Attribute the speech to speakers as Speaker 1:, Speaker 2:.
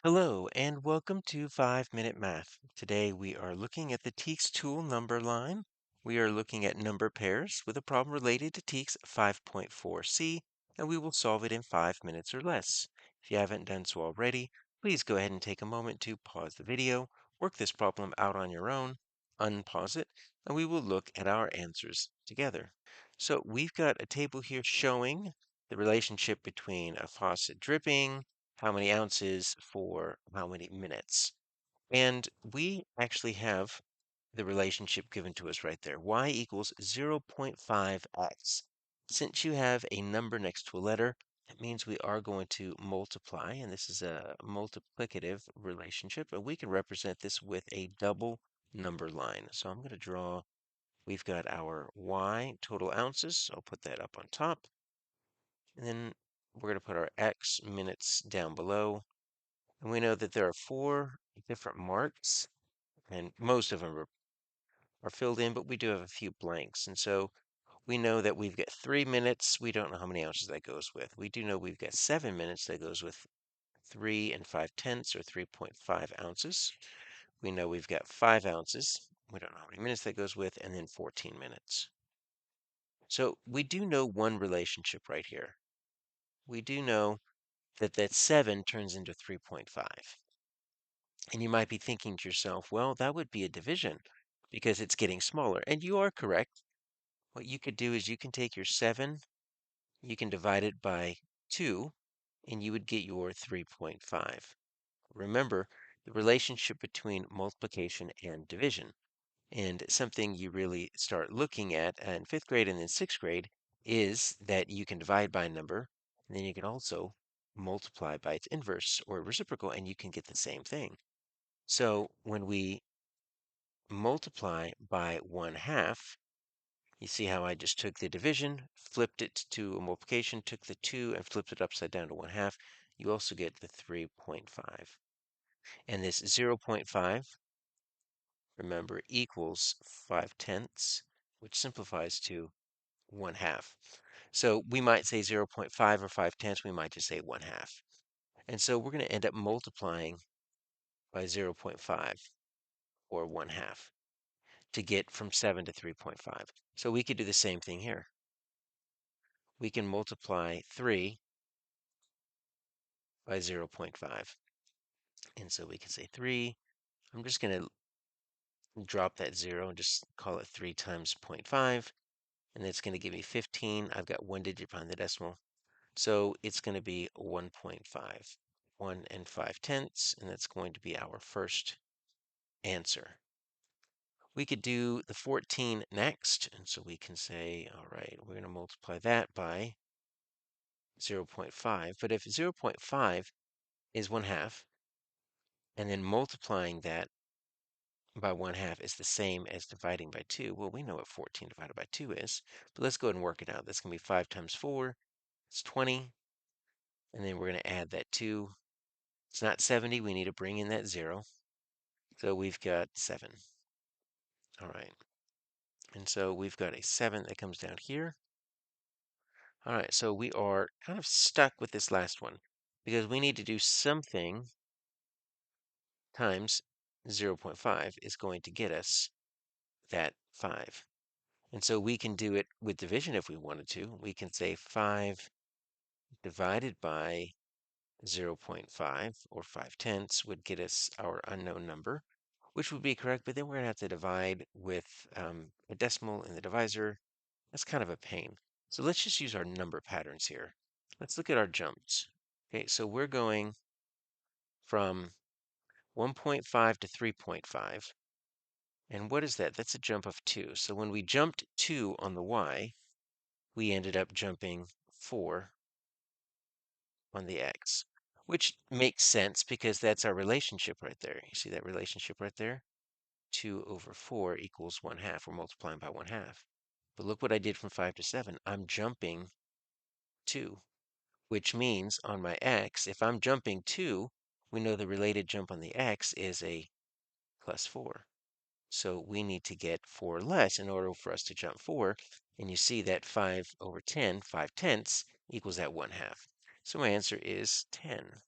Speaker 1: Hello and welcome to 5 Minute Math. Today we are looking at the TEKS tool number line. We are looking at number pairs with a problem related to TEKS 5.4c, and we will solve it in 5 minutes or less. If you haven't done so already, please go ahead and take a moment to pause the video, work this problem out on your own, unpause it, and we will look at our answers together. So we've got a table here showing the relationship between a faucet dripping, how many ounces for how many minutes. And we actually have the relationship given to us right there. Y equals 0.5x. Since you have a number next to a letter, that means we are going to multiply, and this is a multiplicative relationship, and we can represent this with a double number line. So I'm going to draw, we've got our Y total ounces, so I'll put that up on top, and then we're going to put our X minutes down below. And we know that there are four different marks, and most of them are filled in, but we do have a few blanks. And so we know that we've got 3 minutes. We don't know how many ounces that goes with. We do know we've got 7 minutes that goes with 3 and 5/10 or 3.5 ounces. We know we've got 5 ounces. We don't know how many minutes that goes with, and then 14 minutes. So we do know one relationship right here. We do know that 7 turns into 3.5. And you might be thinking to yourself, well, that would be a division because it's getting smaller. And you are correct. What you could do is you can take your 7, you can divide it by 2, and you would get your 3.5. Remember the relationship between multiplication and division. And something you really start looking at in 5th grade and then 6th grade is that you can divide by a number, and then you can also multiply by its inverse or reciprocal, and you can get the same thing. So when we multiply by 1/2, you see how I just took the division, flipped it to a multiplication, took the 2 and flipped it upside down to 1/2. You also get the 3.5. And this 0.5, remember, equals 5/10, which simplifies to 1/2. So we might say 0.5 or 5/10, we might just say 1/2. And so we're going to end up multiplying by 0.5 or 1/2. To get from 7 to 3.5. So we could do the same thing here. We can multiply 3 by 0.5. And so we can say 3. I'm just going to drop that 0 and just call it 3 times 0.5. And that's going to give me 15. I've got one digit behind the decimal. So it's going to be 1.5. 1 and 5/10. And that's going to be our first answer. We could do the 14 next. And so we can say, all right, we're going to multiply that by 0.5. But if 0.5 is 1/2, and then multiplying that by 1/2 is the same as dividing by 2, well, we know what 14 divided by 2 is. But let's go ahead and work it out. That's going to be 5 times 4. It's 20. And then we're going to add that 2. It's not 70. We need to bring in that 0. So we've got 7. All right. And so we've got a 7 that comes down here. All right, so we are kind of stuck with this last one because we need to do something times 0.5 is going to get us that 5. And so we can do it with division if we wanted to. We can say 5 divided by 0.5 or 5/10 would get us our unknown number, which would be correct, but then we're going to have to divide with a decimal in the divisor. That's kind of a pain. So let's just use our number patterns here. Let's look at our jumps. Okay, so we're going from 1.5 to 3.5. And what is that? That's a jump of 2. So when we jumped 2 on the y, we ended up jumping 4 on the x, which makes sense because that's our relationship right there. You see that relationship right there? 2 over 4 equals 1/2. We're multiplying by 1/2. But look what I did from 5 to 7. I'm jumping 2, which means on my x, if I'm jumping 2, we know the related jump on the x is a plus 4. So we need to get 4 less in order for us to jump 4. And you see that 5 over 10, 5/10 equals that 1/2. So my answer is 10.